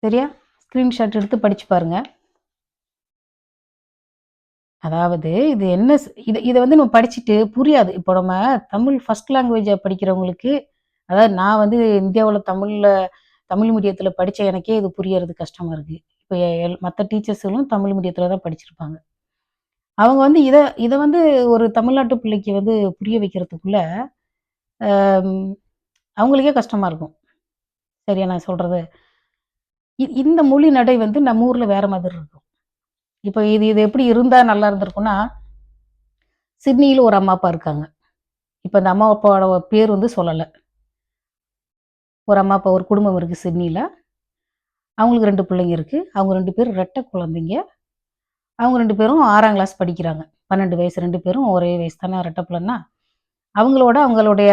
சரியா? ஸ்க்ரீன்ஷாட் எடுத்து படிச்சு பாருங்க. அதாவது இது என்ன இத வந்து நம்ம படிச்சுட்டு புரியாது. இப்போ நம்ம தமிழ் ஃபர்ஸ்ட் லாங்குவேஜ படிக்கிறவங்களுக்கு, அதாவது நான் வந்து இந்தியாவுல தமிழ் மீடியத்தில படிச்ச எனக்கே இது புரியறது கஷ்டமா இருக்கு. இப்ப மத்த டீச்சர்ஸ்களும் தமிழ் மீடியத்தில தான் படிச்சிருப்பாங்க. அவங்க வந்து இத இத வந்து ஒரு தமிழ்நாட்டு பிள்ளைக்கு வந்து புரிய வைக்கிறதுக்குள்ள, ம் அவங்களுக்கே கஷ்டமா இருக்கும். சரியா நான் சொல்றது? இந்த மொழி நடை வந்து நம்ம ஊர்ல வேற மாதிரி இருக்கும். இப்ப இது இது எப்படி இருந்தா நல்லா இருந்திருக்கும்னா, சிட்னியில ஒரு அம்மா, அப்பா இருக்காங்க. இப்ப அந்த அம்மா, அப்பாவோட பேர் வந்து சொல்லல. ஒரு அம்மா, அப்பா ஒரு குடும்பம் இருக்கு சிட்னில. அவங்களுக்கு 2 பிள்ளைங்க இருக்கு. அவங்க 2 பேரும் ரெட்ட குழந்தைங்க. அவங்க 2 பேரும் 6ஆம் கிளாஸ் படிக்கிறாங்க. 12 வயசு 2 பேரும் ஒரே வயசு தானே ரெட்ட பிள்ளைன்னா. அவங்களுடைய